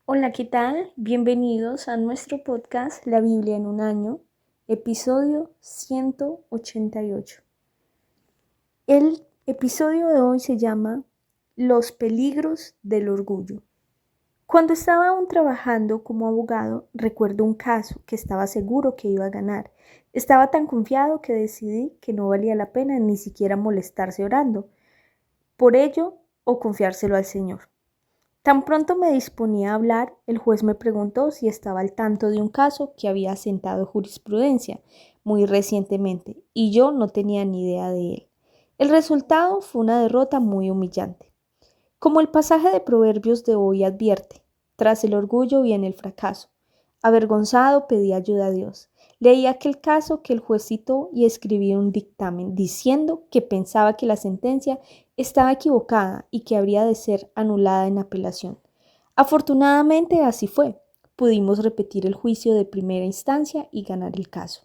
Hola, ¿qué tal? Bienvenidos a nuestro podcast La Biblia en un año, episodio 188. El episodio de hoy se llama Los peligros del orgullo. Cuando estaba aún trabajando como abogado, recuerdo un caso que estaba seguro que iba a ganar. Estaba tan confiado que decidí que no valía la pena ni siquiera molestarse orando por ello o confiárselo al Señor. Tan pronto me disponía a hablar, el juez me preguntó si estaba al tanto de un caso que había sentado jurisprudencia muy recientemente, y yo no tenía ni idea de él. El resultado fue una derrota muy humillante. Como el pasaje de Proverbios de hoy advierte, tras el orgullo viene el fracaso. Avergonzado pedí ayuda a Dios. Leí aquel caso que el juez citó y escribí un dictamen diciendo que pensaba que la sentencia estaba equivocada y que habría de ser anulada en apelación. Afortunadamente así fue. Pudimos repetir el juicio de primera instancia y ganar el caso.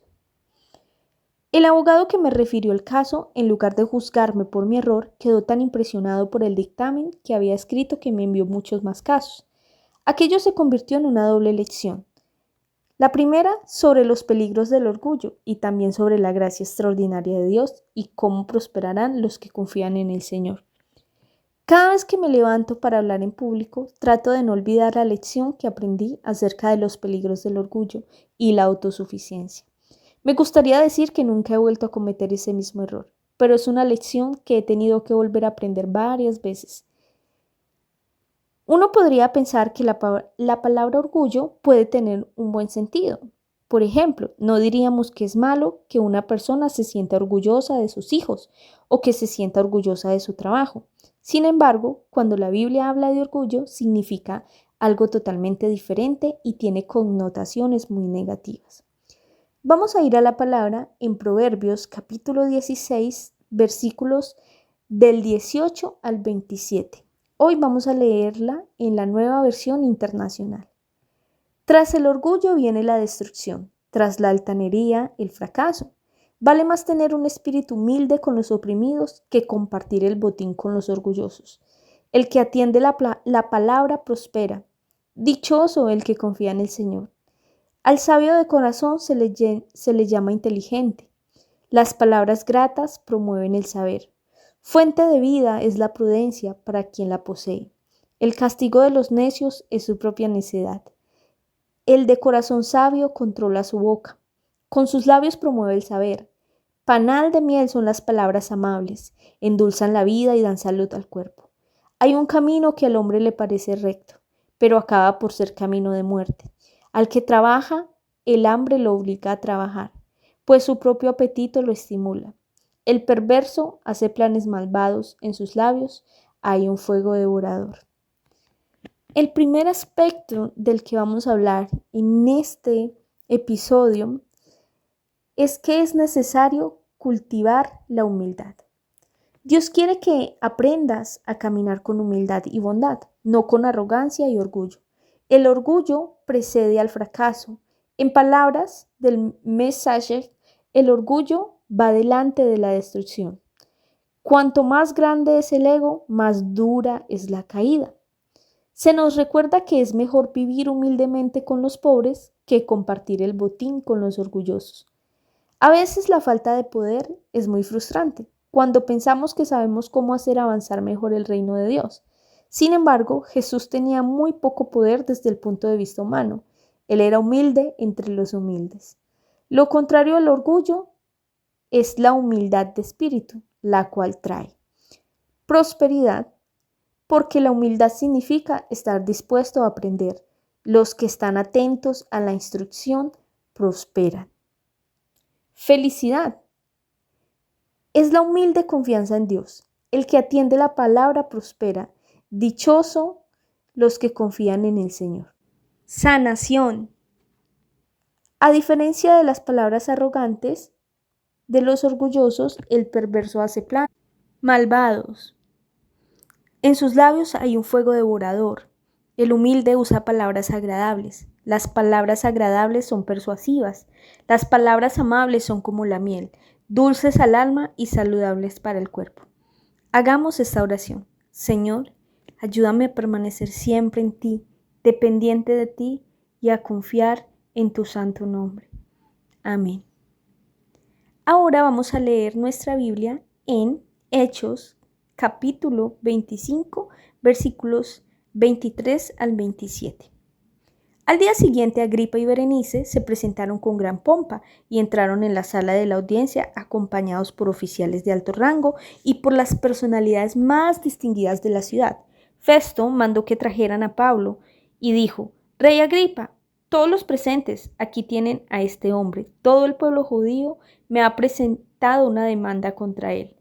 El abogado que me refirió el caso, en lugar de juzgarme por mi error, quedó tan impresionado por el dictamen que había escrito que me envió muchos más casos. Aquello se convirtió en una doble lección. La primera sobre los peligros del orgullo y también sobre la gracia extraordinaria de Dios y cómo prosperarán los que confían en el Señor. Cada vez que me levanto para hablar en público, trato de no olvidar la lección que aprendí acerca de los peligros del orgullo y la autosuficiencia. Me gustaría decir que nunca he vuelto a cometer ese mismo error, pero es una lección que he tenido que volver a aprender varias veces. Uno podría pensar que la palabra orgullo puede tener un buen sentido. Por ejemplo, no diríamos que es malo que una persona se sienta orgullosa de sus hijos o que se sienta orgullosa de su trabajo. Sin embargo, cuando la Biblia habla de orgullo, significa algo totalmente diferente y tiene connotaciones muy negativas. Vamos a ir a la palabra en Proverbios capítulo 16, versículos del 18 al 27. Hoy vamos a leerla en la Nueva Versión Internacional. Tras el orgullo viene la destrucción, tras la altanería el fracaso. Vale más tener un espíritu humilde con los oprimidos que compartir el botín con los orgullosos. El que atiende la palabra prospera. Dichoso el que confía en el Señor. Al sabio de corazón se le llama inteligente. Las palabras gratas promueven el saber. Fuente de vida es la prudencia para quien la posee. El castigo de los necios es su propia necedad. El de corazón sabio controla su boca. Con sus labios promueve el saber. Panal de miel son las palabras amables. Endulzan la vida y dan salud al cuerpo. Hay un camino que al hombre le parece recto, pero acaba por ser camino de muerte. Al que trabaja, el hambre lo obliga a trabajar, pues su propio apetito lo estimula. El perverso hace planes malvados, en sus labios hay un fuego devorador. El primer aspecto del que vamos a hablar en este episodio es que es necesario cultivar la humildad. Dios quiere que aprendas a caminar con humildad y bondad, no con arrogancia y orgullo. El orgullo precede al fracaso. En palabras del mensaje, el orgullo va delante de la destrucción. Cuanto más grande es el ego, más dura es la caída. Se nos recuerda que es mejor vivir humildemente con los pobres que compartir el botín con los orgullosos. A veces la falta de poder es muy frustrante, cuando pensamos que sabemos cómo hacer avanzar mejor el reino de Dios. Sin embargo, Jesús tenía muy poco poder desde el punto de vista humano. Él era humilde entre los humildes. Lo contrario al orgullo es la humildad de espíritu, la cual trae prosperidad, porque la humildad significa estar dispuesto a aprender. Los que están atentos a la instrucción prosperan. Felicidad. Es la humilde confianza en Dios. El que atiende la palabra prospera. Dichoso los que confían en el Señor. Sanación. A diferencia de las palabras arrogantes, de los orgullosos, el perverso hace planes malvados. En sus labios hay un fuego devorador. El humilde usa palabras agradables. Las palabras agradables son persuasivas. Las palabras amables son como la miel, dulces al alma y saludables para el cuerpo. Hagamos esta oración. Señor, ayúdame a permanecer siempre en ti dependiente de ti y a confiar en tu santo nombre. Amén. Ahora vamos a leer nuestra Biblia en Hechos, capítulo 25, versículos 23 al 27. Al día siguiente, Agripa y Berenice se presentaron con gran pompa y entraron en la sala de la audiencia acompañados por oficiales de alto rango y por las personalidades más distinguidas de la ciudad. Festo mandó que trajeran a Pablo y dijo: «Rey Agripa, todos los presentes, aquí tienen a este hombre. Todo el pueblo judío me ha presentado una demanda contra él,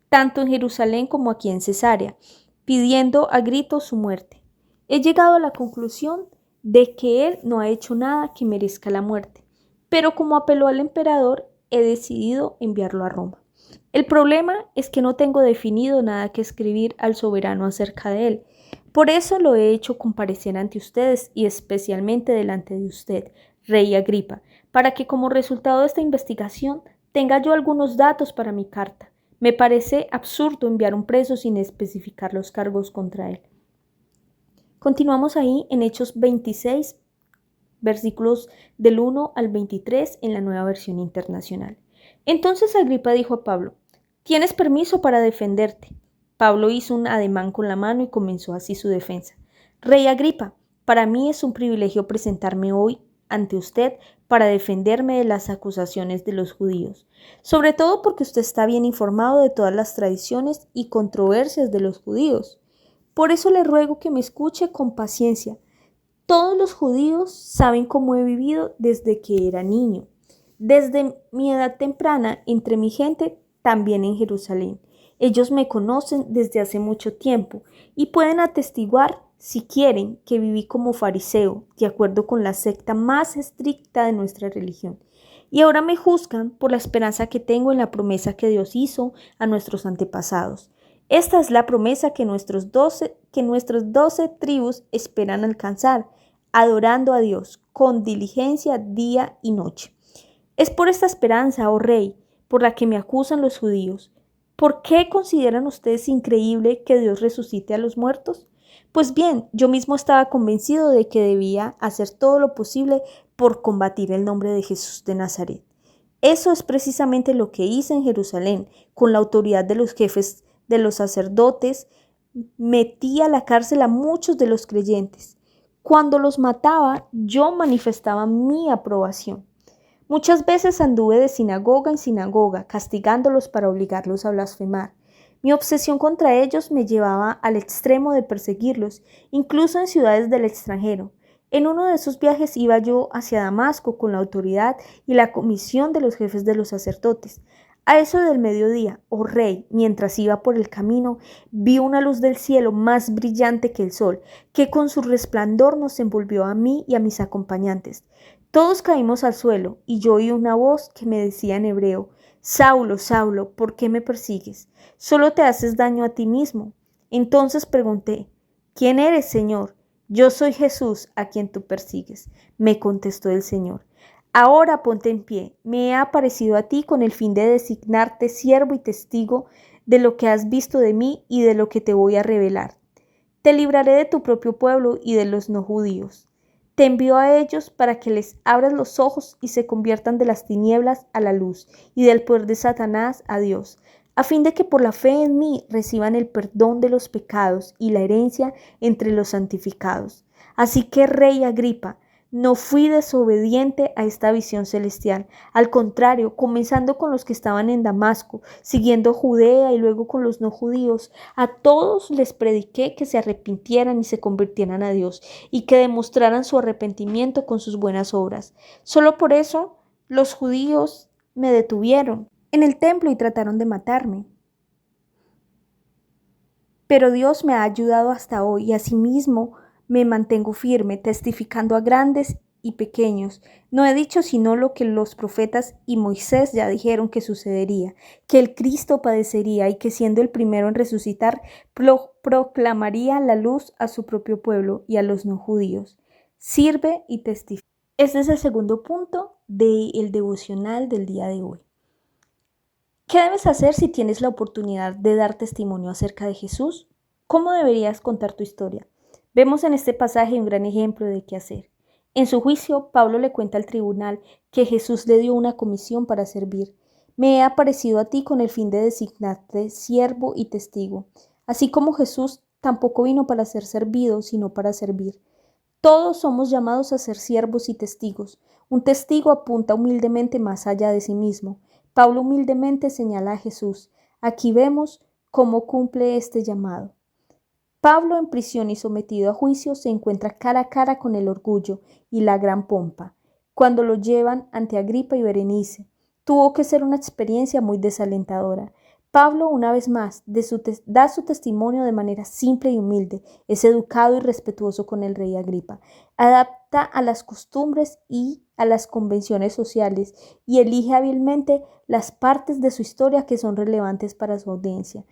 tanto en Jerusalén como aquí en Cesarea, pidiendo a gritos su muerte. He llegado a la conclusión de que él no ha hecho nada que merezca la muerte, pero como apeló al emperador, he decidido enviarlo a Roma. El problema es que no tengo definido nada que escribir al soberano acerca de él. Por eso lo he hecho comparecer ante ustedes y especialmente delante de usted, rey Agripa, para que como resultado de esta investigación tenga yo algunos datos para mi carta. Me parece absurdo enviar un preso sin especificar los cargos contra él». Continuamos ahí en Hechos 26, versículos del 1 al 23 en la Nueva Versión Internacional. Entonces Agripa dijo a Pablo: «Tienes permiso para defenderte». Pablo hizo un ademán con la mano y comenzó así su defensa. «Rey Agripa, para mí es un privilegio presentarme hoy ante usted para defenderme de las acusaciones de los judíos, sobre todo porque usted está bien informado de todas las tradiciones y controversias de los judíos. Por eso le ruego que me escuche con paciencia. Todos los judíos saben cómo he vivido desde que era niño, desde mi edad temprana entre mi gente, también en Jerusalén. Ellos me conocen desde hace mucho tiempo y pueden atestiguar, si quieren, que viví como fariseo, de acuerdo con la secta más estricta de nuestra religión. Y ahora me juzgan por la esperanza que tengo en la promesa que Dios hizo a nuestros antepasados. Esta es la promesa que nuestras 12 tribus esperan alcanzar, adorando a Dios con diligencia día y noche. Es por esta esperanza, oh rey, por la que me acusan los judíos. ¿Por qué consideran ustedes increíble que Dios resucite a los muertos? Pues bien, yo mismo estaba convencido de que debía hacer todo lo posible por combatir el nombre de Jesús de Nazaret. Eso es precisamente lo que hice en Jerusalén, con la autoridad de los jefes de los sacerdotes. Metí a la cárcel a muchos de los creyentes. Cuando los mataba, yo manifestaba mi aprobación. Muchas veces anduve de sinagoga en sinagoga, castigándolos para obligarlos a blasfemar. Mi obsesión contra ellos me llevaba al extremo de perseguirlos, incluso en ciudades del extranjero. En uno de esos viajes iba yo hacia Damasco con la autoridad y la comisión de los jefes de los sacerdotes. A eso del mediodía, oh rey, mientras iba por el camino, vi una luz del cielo más brillante que el sol, que con su resplandor nos envolvió a mí y a mis acompañantes. Todos caímos al suelo, y yo oí una voz que me decía en hebreo: «Saulo, Saulo, ¿por qué me persigues? Solo te haces daño a ti mismo». Entonces pregunté: «¿Quién eres, Señor?». «Yo soy Jesús, a quien tú persigues», me contestó el Señor. «Ahora ponte en pie. Me he aparecido a ti con el fin de designarte siervo y testigo de lo que has visto de mí y de lo que te voy a revelar. Te libraré de tu propio pueblo y de los no judíos. Te envío a ellos para que les abras los ojos y se conviertan de las tinieblas a la luz y del poder de Satanás a Dios, a fin de que por la fe en mí reciban el perdón de los pecados y la herencia entre los santificados. Así que, rey Agripa, no fui desobediente a esta visión celestial. Al contrario, comenzando con los que estaban en Damasco, siguiendo Judea y luego con los no judíos, a todos les prediqué que se arrepintieran y se convirtieran a Dios y que demostraran su arrepentimiento con sus buenas obras. Solo por eso los judíos me detuvieron en el templo y trataron de matarme. Pero Dios me ha ayudado hasta hoy y asimismo me mantengo firme, testificando a grandes y pequeños. No he dicho sino lo que los profetas y Moisés ya dijeron que sucedería, que el Cristo padecería y que siendo el primero en resucitar, proclamaría la luz a su propio pueblo y a los no judíos. Sirve y testifica. Este es el segundo punto del devocional del día de hoy. ¿Qué debes hacer si tienes la oportunidad de dar testimonio acerca de Jesús? ¿Cómo deberías contar tu historia? Vemos en este pasaje un gran ejemplo de qué hacer. En su juicio, Pablo le cuenta al tribunal que Jesús le dio una comisión para servir. Me he aparecido a ti con el fin de designarte siervo y testigo. Así como Jesús tampoco vino para ser servido, sino para servir. Todos somos llamados a ser siervos y testigos. Un testigo apunta humildemente más allá de sí mismo. Pablo humildemente señala a Jesús. Aquí vemos cómo cumple este llamado. Pablo, en prisión y sometido a juicio, se encuentra cara a cara con el orgullo y la gran pompa. Cuando lo llevan ante Agripa y Berenice, tuvo que ser una experiencia muy desalentadora. Pablo, una vez más, da su testimonio de manera simple y humilde. Es educado y respetuoso con el rey Agripa. Adapta a las costumbres y a las convenciones sociales y elige hábilmente las partes de su historia que son relevantes para su audiencia.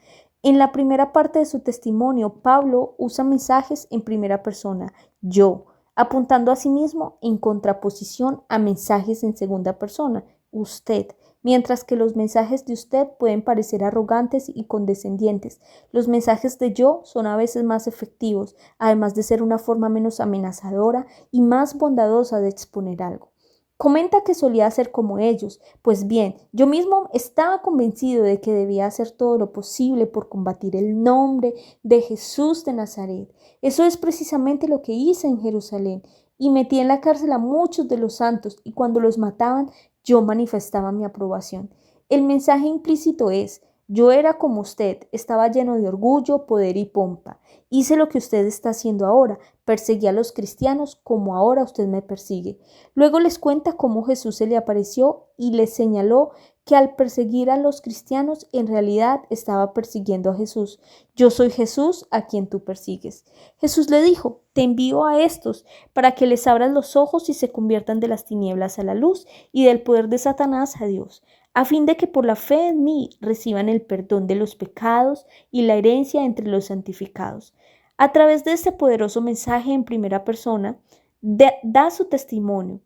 En la primera parte de su testimonio, Pablo usa mensajes en primera persona, yo, apuntando a sí mismo en contraposición a mensajes en segunda persona, usted, mientras que los mensajes de usted pueden parecer arrogantes y condescendientes. Los mensajes de yo son a veces más efectivos, además de ser una forma menos amenazadora y más bondadosa de exponer algo. Comenta que solía hacer como ellos. Pues bien, yo mismo estaba convencido de que debía hacer todo lo posible por combatir el nombre de Jesús de Nazaret. Eso es precisamente lo que hice en Jerusalén y metí en la cárcel a muchos de los santos y cuando los mataban yo manifestaba mi aprobación. El mensaje implícito es, yo era como usted, estaba lleno de orgullo, poder y pompa. Hice lo que usted está haciendo ahora, perseguí a los cristianos como ahora usted me persigue. Luego les cuenta cómo Jesús se le apareció y les señaló que al perseguir a los cristianos en realidad estaba persiguiendo a Jesús. Yo soy Jesús a quien tú persigues. Jesús le dijo, te envío a estos para que les abras los ojos y se conviertan de las tinieblas a la luz y del poder de Satanás a Dios, a fin de que por la fe en mí reciban el perdón de los pecados y la herencia entre los santificados. A través de este poderoso mensaje en primera persona, da su testimonio.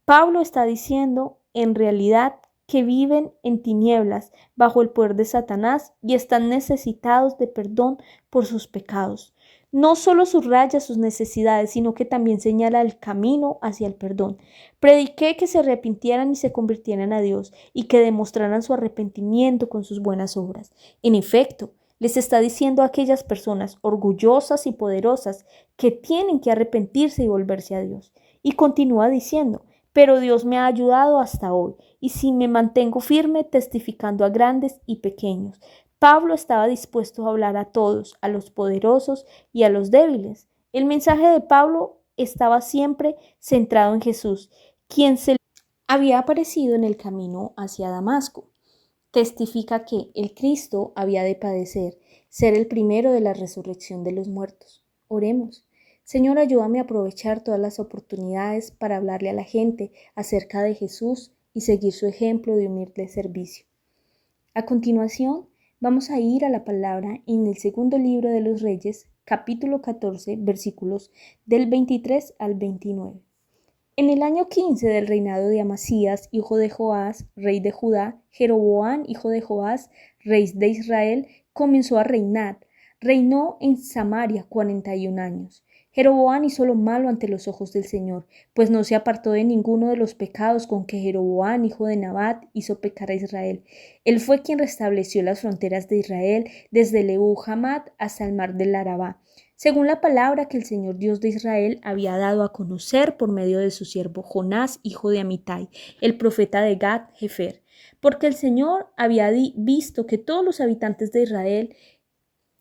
Pablo está diciendo en realidad que viven en tinieblas bajo el poder de Satanás y están necesitados de perdón por sus pecados. No solo subraya sus necesidades, sino que también señala el camino hacia el perdón. Prediqué que se arrepintieran y se convirtieran a Dios y que demostraran su arrepentimiento con sus buenas obras. En efecto, les está diciendo a aquellas personas orgullosas y poderosas que tienen que arrepentirse y volverse a Dios. Y continúa diciendo, pero Dios me ha ayudado hasta hoy, y si me mantengo firme testificando a grandes y pequeños. Pablo estaba dispuesto a hablar a todos, a los poderosos y a los débiles. El mensaje de Pablo estaba siempre centrado en Jesús, quien se le había aparecido en el camino hacia Damasco. Testifica que el Cristo había de padecer, ser el primero de la resurrección de los muertos. Oremos. Señor, ayúdame a aprovechar todas las oportunidades para hablarle a la gente acerca de Jesús y seguir su ejemplo de humilde servicio. A continuación, vamos a ir a la palabra en el segundo libro de los Reyes, capítulo 14, versículos del 23 al 29. En el año 15 del reinado de Amasías, hijo de Joás, rey de Judá, Jeroboam, hijo de Joás, rey de Israel, comenzó a reinar. Reinó en Samaria 41 años. Jeroboam hizo lo malo ante los ojos del Señor, pues no se apartó de ninguno de los pecados con que Jeroboam, hijo de Nabat, hizo pecar a Israel. Él fue quien restableció las fronteras de Israel desde Leú Hamat hasta el mar del Arabá, según la palabra que el Señor Dios de Israel había dado a conocer por medio de su siervo Jonás, hijo de Amitai, el profeta de Gad Hefer, porque el Señor había visto que todos los habitantes de Israel,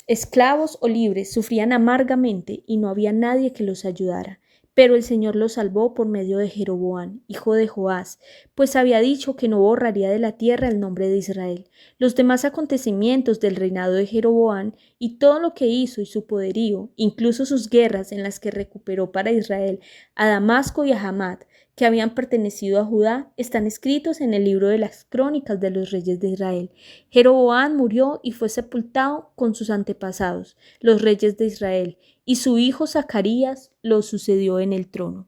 esclavos o libres, sufrían amargamente y no había nadie que los ayudara. Pero el Señor los salvó por medio de Jeroboam, hijo de Joás, pues había dicho que no borraría de la tierra el nombre de Israel. Los demás acontecimientos del reinado de Jeroboam y todo lo que hizo y su poderío, incluso sus guerras en las que recuperó para Israel a Damasco y a Hamat, que habían pertenecido a Judá, están escritos en el libro de las crónicas de los reyes de Israel. Jeroboam murió y fue sepultado con sus antepasados, los reyes de Israel, y su hijo Zacarías lo sucedió en el trono.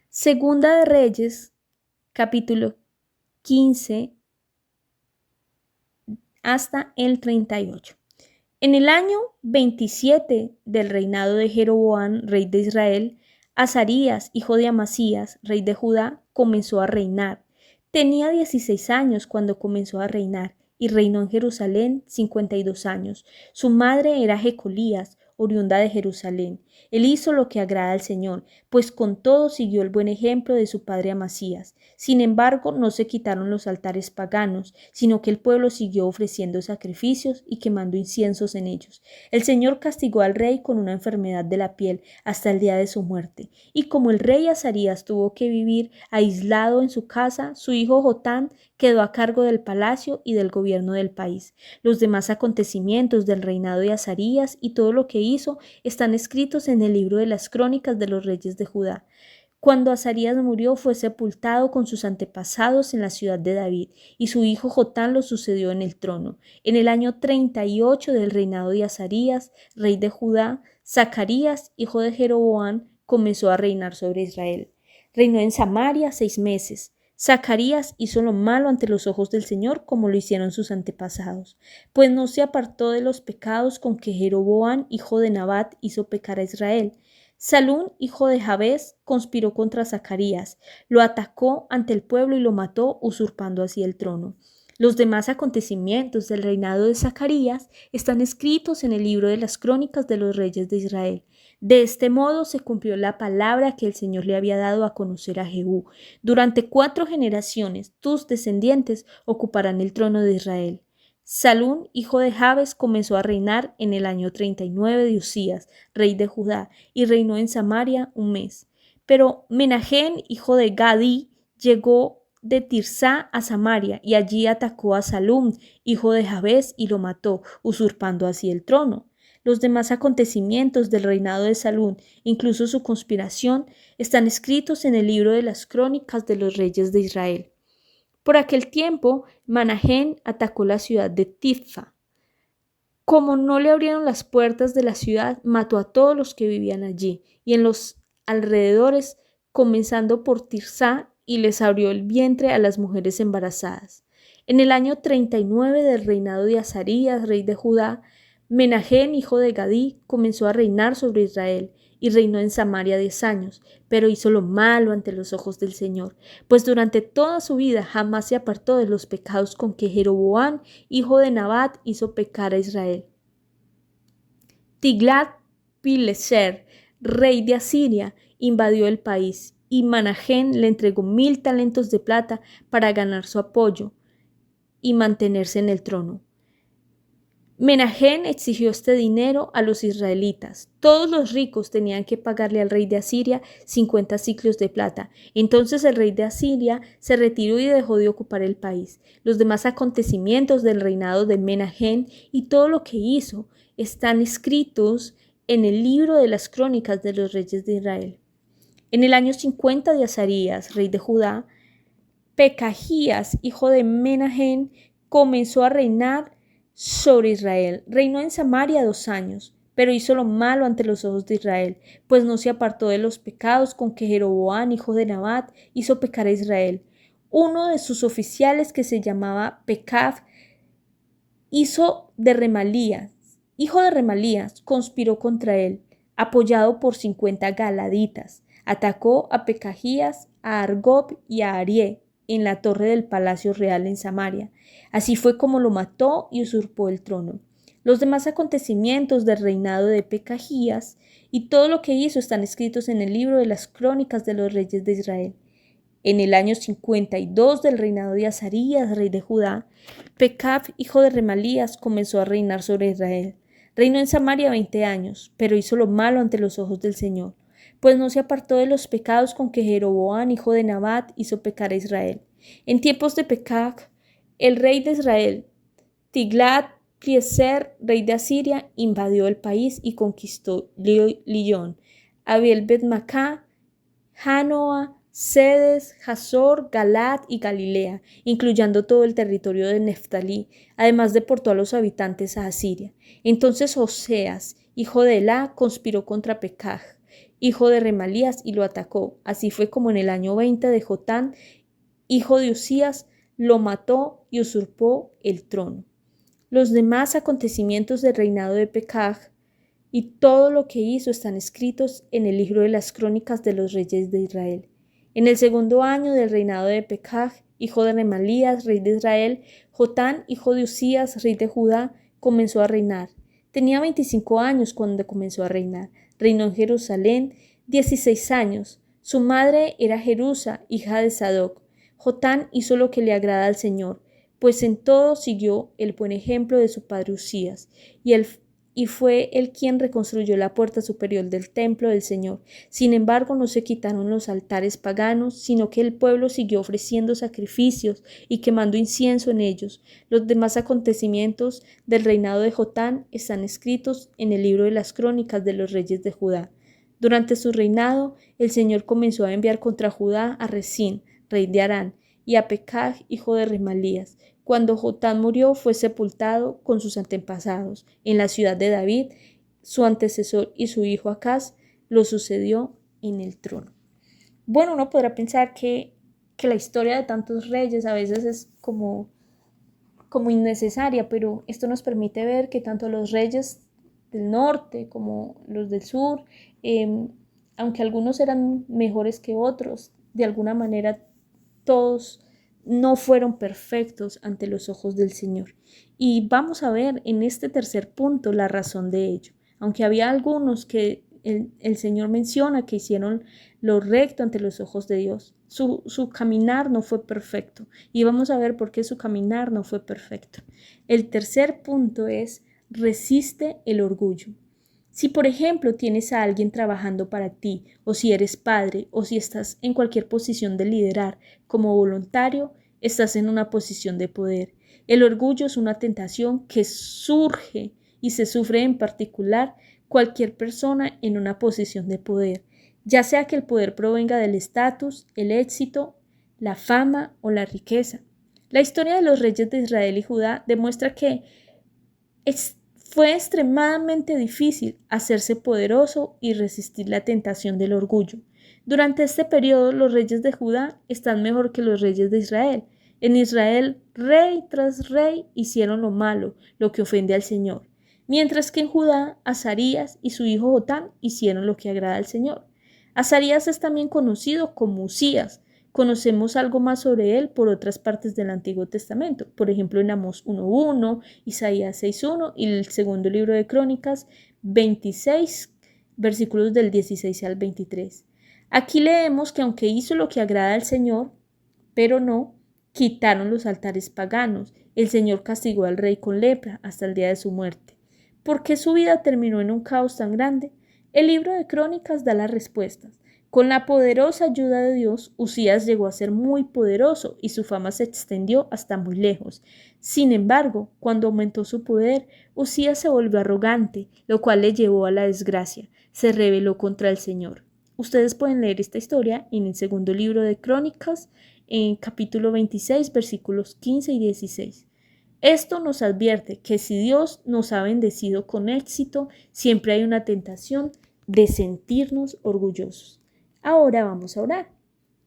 Segunda de Reyes, capítulo 15 hasta el 38. En el año 27 del reinado de Jeroboam, rey de Israel, Azarías, hijo de Amasías, rey de Judá, comenzó a reinar. Tenía 16 años cuando comenzó a reinar y reinó en Jerusalén 52 años. Su madre era Jecolías, oriunda de Jerusalén. Él hizo lo que agrada al Señor, pues con todo siguió el buen ejemplo de su padre Amasías. Sin embargo, no se quitaron los altares paganos, sino que el pueblo siguió ofreciendo sacrificios y quemando inciensos en ellos. El Señor castigó al rey con una enfermedad de la piel hasta el día de su muerte. Y como el rey Azarías tuvo que vivir aislado en su casa, su hijo Jotán quedó a cargo del palacio y del gobierno del país. Los demás acontecimientos del reinado de Azarías y todo lo que hizo están escritos en el libro de las crónicas de los reyes de Judá. Cuando Azarías murió, fue sepultado con sus antepasados en la ciudad de David, y su hijo Jotán lo sucedió en el trono. En el año 38 del reinado de Azarías, rey de Judá, Zacarías, hijo de Jeroboam, comenzó a reinar sobre Israel. Reinó en Samaria 6 meses. Zacarías hizo lo malo ante los ojos del Señor, como lo hicieron sus antepasados, pues no se apartó de los pecados con que Jeroboam, hijo de Nabat, hizo pecar a Israel. Salún, hijo de Jabes, conspiró contra Zacarías, lo atacó ante el pueblo y lo mató, usurpando así el trono. Los demás acontecimientos del reinado de Zacarías están escritos en el libro de las crónicas de los reyes de Israel. De este modo se cumplió la palabra que el Señor le había dado a conocer a Jehú. Durante 4 generaciones tus descendientes ocuparán el trono de Israel. Salún, hijo de Jabes, comenzó a reinar en el año 39 de Usías, rey de Judá, y reinó en Samaria 1 mes. Pero Menahem, hijo de Gadí, llegó de Tirsá a Samaria, y allí atacó a Salum, hijo de Jabes, y lo mató, usurpando así el trono. Los demás acontecimientos del reinado de Salún, incluso su conspiración, están escritos en el libro de las crónicas de los reyes de Israel. Por aquel tiempo, Menahem atacó la ciudad de Tifsa. Como no le abrieron las puertas de la ciudad, mató a todos los que vivían allí y en los alrededores, comenzando por Tirsá, y les abrió el vientre a las mujeres embarazadas. En el año 39 del reinado de Azarías, rey de Judá, Menahem, hijo de Gadí, comenzó a reinar sobre Israel y reinó en Samaria 10 años, pero hizo lo malo ante los ojos del Señor, pues durante toda su vida jamás se apartó de los pecados con que Jeroboam, hijo de Nabat, hizo pecar a Israel. Tiglat-Pileser, rey de Asiria, invadió el país, y Menahem le entregó 1000 talentos de plata para ganar su apoyo y mantenerse en el trono. Menahem exigió este dinero a los israelitas. Todos los ricos tenían que pagarle al rey de Asiria 50 siclos de plata. Entonces el rey de Asiria se retiró y dejó de ocupar el país. Los demás acontecimientos del reinado de Menahem y todo lo que hizo están escritos en el libro de las crónicas de los reyes de Israel. En el año 50 de Azarías, rey de Judá, Pekajías, hijo de Menahem, comenzó a reinar sobre Israel. Reinó en Samaria 2 años, pero hizo lo malo ante los ojos de Israel, pues no se apartó de los pecados con que Jeroboam, hijo de Nabat, hizo pecar a Israel. Uno de sus oficiales, que se llamaba Pekaf, hijo de Remalías, conspiró contra él, apoyado por 50 galaditas. Atacó a Pekajías, a Argob y a Arié en la torre del palacio real en Samaria. Así fue como lo mató y usurpó el trono. Los demás acontecimientos del reinado de Pekajías y todo lo que hizo están escritos en el libro de las crónicas de los reyes de Israel. En el año 52 del reinado de Azarías, rey de Judá, Pekaf, hijo de Remalías, comenzó a reinar sobre Israel. Reinó en Samaria 20 años, pero hizo lo malo ante los ojos del Señor, pues no se apartó de los pecados con que Jeroboam, hijo de Nabat, hizo pecar a Israel. En tiempos de Pekaf, el rey de Israel, Tiglat-Pileser, rey de Asiria, invadió el país y conquistó Lillón, Abel-Bet-Macá, Janoa, Sedes, Hazor, Galat y Galilea, incluyendo todo el territorio de Neftalí. Además deportó a los habitantes a Asiria. Entonces Oseas, hijo de Elá, conspiró contra Pekaj, hijo de Remalías, y lo atacó. Así fue como en el año 20 de Jotán, hijo de Usías, lo mató y usurpó el trono. Los demás acontecimientos del reinado de Pekaj y todo lo que hizo están escritos en el libro de las crónicas de los reyes de Israel. En el segundo año del reinado de Pekaj, hijo de Remalías, rey de Israel, Jotán, hijo de Usías, rey de Judá, comenzó a reinar. Tenía 25 años cuando comenzó a reinar. Reinó en Jerusalén 16 años. Su madre era Jerusa, hija de Sadoc. Jotán hizo lo que le agrada al Señor, pues en todo siguió el buen ejemplo de su padre Usías, y fue él quien reconstruyó la puerta superior del templo del Señor. Sin embargo, no se quitaron los altares paganos, sino que el pueblo siguió ofreciendo sacrificios y quemando incienso en ellos. Los demás acontecimientos del reinado de Jotán están escritos en el libro de las crónicas de los reyes de Judá. Durante su reinado, el Señor comenzó a enviar contra Judá a Resín, rey de Harán, y a Pekaj, hijo de Remalías. Cuando Jotán murió, fue sepultado con sus antepasados en la ciudad de David. Su antecesor y su hijo Acaz lo sucedió en el trono. Bueno, uno podrá pensar que la historia de tantos reyes a veces es como innecesaria, pero esto nos permite ver que tanto los reyes del norte como los del sur, aunque algunos eran mejores que otros, de alguna manera todos no fueron perfectos ante los ojos del Señor. Y vamos a ver en este tercer punto la razón de ello. Aunque había algunos que el Señor menciona que hicieron lo recto ante los ojos de Dios, su caminar no fue perfecto. Y vamos a ver por qué su caminar no fue perfecto. El tercer punto es: resiste el orgullo. Si, por ejemplo, tienes a alguien trabajando para ti, o si eres padre, o si estás en cualquier posición de liderar como voluntario, estás en una posición de poder. El orgullo es una tentación que surge y se sufre en particular cualquier persona en una posición de poder, ya sea que el poder provenga del estatus, el éxito, la fama o la riqueza. La historia de los reyes de Israel y Judá demuestra que fue extremadamente difícil hacerse poderoso y resistir la tentación del orgullo. Durante este periodo, los reyes de Judá están mejor que los reyes de Israel. En Israel, rey tras rey hicieron lo malo, lo que ofende al Señor, mientras que en Judá, Azarías y su hijo Jotán hicieron lo que agrada al Señor. Azarías es también conocido como Usías. Conocemos algo más sobre él por otras partes del Antiguo Testamento, por ejemplo en Amós 1:1, Isaías 6:1 y el segundo libro de Crónicas 26, versículos del 16 al 23. Aquí leemos que aunque hizo lo que agrada al Señor, pero no quitaron los altares paganos, el Señor castigó al rey con lepra hasta el día de su muerte. ¿Por qué su vida terminó en un caos tan grande? El libro de Crónicas da las respuestas. Con la poderosa ayuda de Dios, Usías llegó a ser muy poderoso y su fama se extendió hasta muy lejos. Sin embargo, cuando aumentó su poder, Usías se volvió arrogante, lo cual le llevó a la desgracia. Se rebeló contra el Señor. Ustedes pueden leer esta historia en el segundo libro de Crónicas, en capítulo 26, versículos 15 y 16. Esto nos advierte que si Dios nos ha bendecido con éxito, siempre hay una tentación de sentirnos orgullosos. Ahora vamos a orar.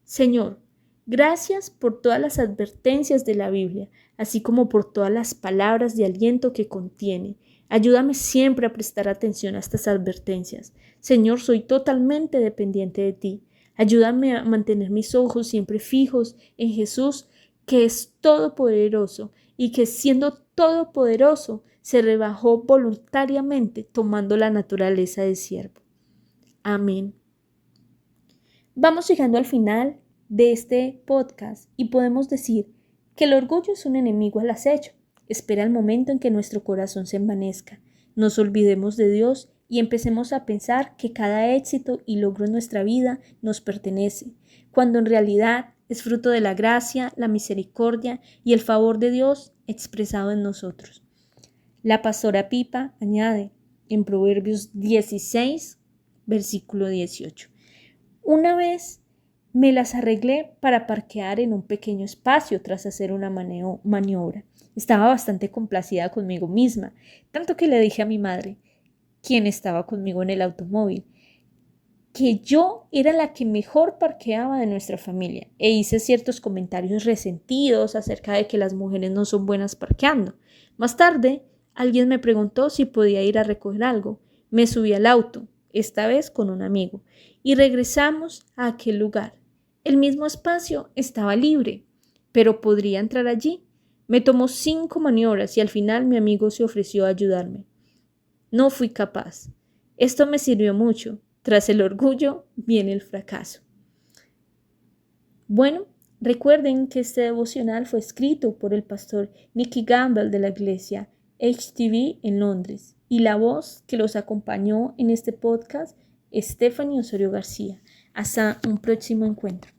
Señor, gracias por todas las advertencias de la Biblia, así como por todas las palabras de aliento que contiene. Ayúdame siempre a prestar atención a estas advertencias. Señor, soy totalmente dependiente de ti. Ayúdame a mantener mis ojos siempre fijos en Jesús, que es todopoderoso y que siendo todopoderoso se rebajó voluntariamente tomando la naturaleza de siervo. Amén. Vamos llegando al final de este podcast y podemos decir que el orgullo es un enemigo al acecho. Espera el momento en que nuestro corazón se envanezca, nos olvidemos de Dios y empecemos a pensar que cada éxito y logro en nuestra vida nos pertenece, cuando en realidad es fruto de la gracia, la misericordia y el favor de Dios expresado en nosotros. La pastora Pipa añade en Proverbios 16, versículo 18. Una vez me las arreglé para parquear en un pequeño espacio tras hacer una maniobra. Estaba bastante complacida conmigo misma, tanto que le dije a mi madre, quien estaba conmigo en el automóvil, que yo era la que mejor parqueaba de nuestra familia e hice ciertos comentarios resentidos acerca de que las mujeres no son buenas parqueando. Más tarde, alguien me preguntó si podía ir a recoger algo. Me subí al auto, esta vez con un amigo, y regresamos a aquel lugar. El mismo espacio estaba libre, pero podría entrar allí. Me tomó 5 maniobras y al final mi amigo se ofreció a ayudarme. No fui capaz. Esto me sirvió mucho. Tras el orgullo viene el fracaso. Bueno, recuerden que este devocional fue escrito por el pastor Nicky Gamble de la iglesia HTV en Londres y la voz que los acompañó en este podcast, Stephanie Osorio García. Hasta un próximo encuentro.